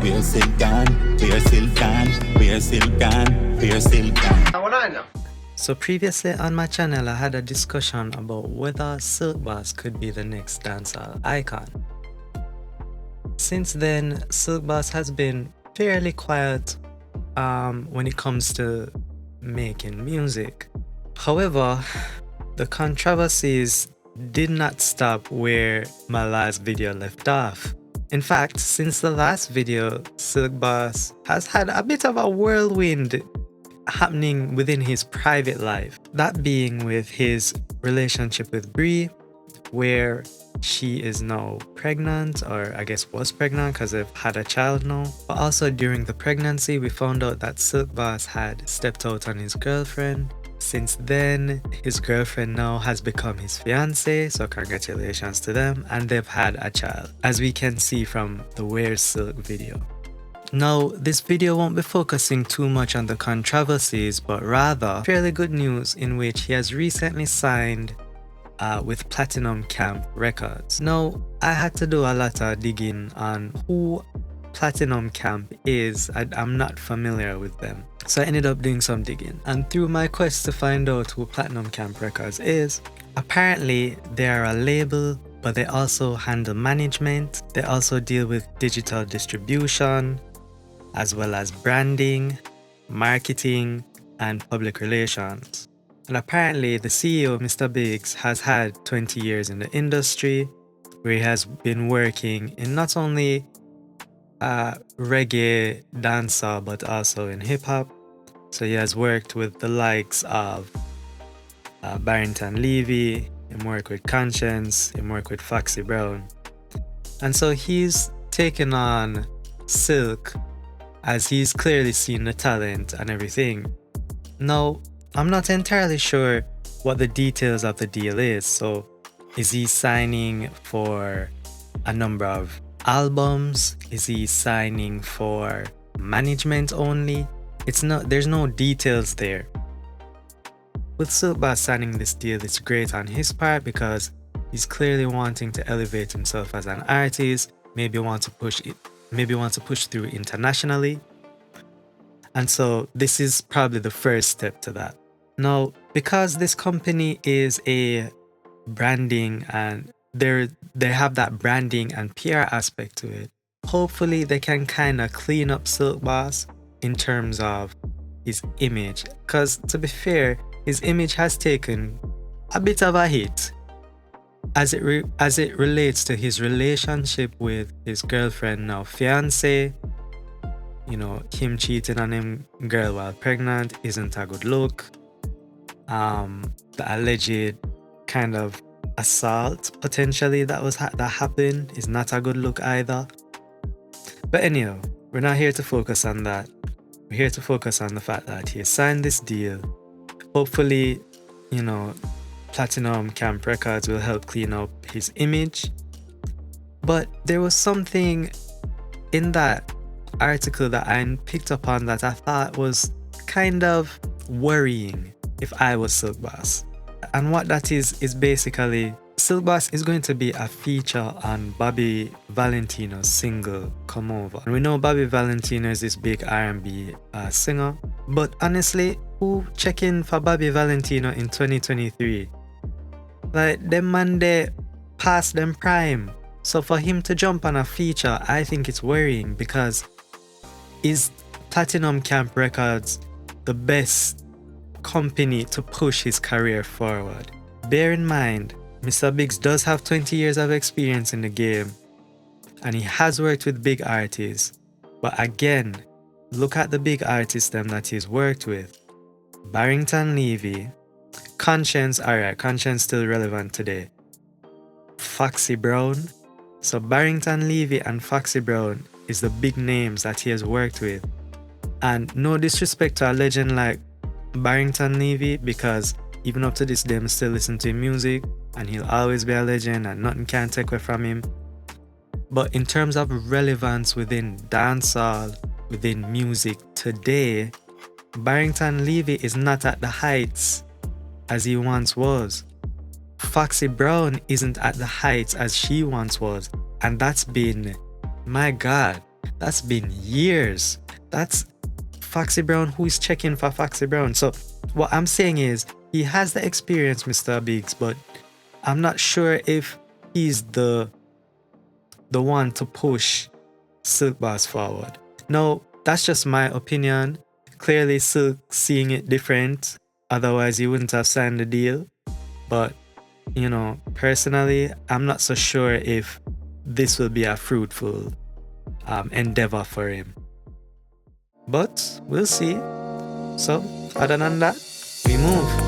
We're still gone, we're still gone, we're still gone, we're still gone. So previously on my channel I had a discussion about whether Silk Boss could be the next dancehall icon. Since then, Silk Boss has been fairly quiet when it comes to making music. However, the controversies did not stop where my last video left off. In fact, since the last video, Silk Boss has had a bit of a whirlwind happening within his private life. That being with his relationship with Bree, where she is now pregnant, or I guess was pregnant because they've had a child now. But also during the pregnancy, we found out that Silk Boss had stepped out on his girlfriend. Since then, his girlfriend now has become his fiance, so congratulations to them, and they've had a child, as we can see from the Where's Silk video. Now, this video won't be focusing too much on the controversies, but rather fairly good news in which he has recently signed with Platinum Camp Records. Now, I had to do a lot of digging on who Platinum Camp is. I'm not familiar with them. So I ended up doing some digging. And through my quest to find out who Platinum Camp Records is, apparently they are a label, but they also handle management. They also deal with digital distribution, as well as branding, marketing, and public relations. And apparently the CEO, Mr. Biggs, has had 20 years in the industry, where he has been working in not only reggae, dancehall, but also in hip-hop. So he has worked with the likes of Barrington Levy, he worked with Conscience, he worked with Foxy Brown. And so he's taken on Silk, as he's clearly seen the talent and everything. Now, I'm not entirely sure what the details of the deal is. So is he signing for a number of albums? Is he signing for management only? There's no details there. With Silk Boss signing this deal, it's great on his part because he's clearly wanting to elevate himself as an artist, maybe want to push through internationally. And so this is probably the first step to that. Now, because this company is a branding and they have that branding and PR aspect to it, hopefully they can kind of clean up Silk Boss in terms of his image. Because to be fair, his image has taken a bit of a hit as it relates to his relationship with his girlfriend, now fiance. You know, him cheating on him girl while pregnant isn't a good look. The alleged kind of assault potentially that happened is not a good look either. But anyhow, we're not here to focus on that. We're here to focus on the fact that he signed this deal. Hopefully, you know, Platinum Camp Records will help clean up his image. But there was something in that article that I picked up on that I thought was kind of worrying if I was Silk Boss. And what that is basically Silk Boss is going to be a feature on Bobby Valentino's single Come Over. And we know Bobby Valentino is this big R&B singer, but honestly, who check in for Bobby Valentino in 2023? Like, them man they past them prime. So for him to jump on a feature, I think it's worrying, because is Platinum Camp Records the best company to push his career forward? Bear in mind, Mr. Biggs does have 20 years of experience in the game, and he has worked with big artists. But again, look at the big artists that he's worked with. Barrington Levy, Conscience, alright, Conscience still relevant today. Foxy Brown. So Barrington Levy and Foxy Brown is the big names that he has worked with. And no disrespect to a legend like Barrington Levy, because even up to this day, I still listen to his music, and he'll always be a legend and nothing can take away from him. But in terms of relevance within dancehall, within music today, Barrington Levy is not at the heights as he once was. Foxy Brown isn't at the heights as she once was. And that's been, my God, That's been years. That's Foxy Brown who is checking for Foxy Brown. So what I'm saying is he has the experience, Mr. Biggs, but I'm not sure if he's the one to push Silk Boss forward. Now, that's just my opinion. Clearly Silk seeing it different. Otherwise he wouldn't have signed the deal. But, you know, personally, I'm not so sure if this will be a fruitful endeavor for him. But we'll see. So, other than that, we move.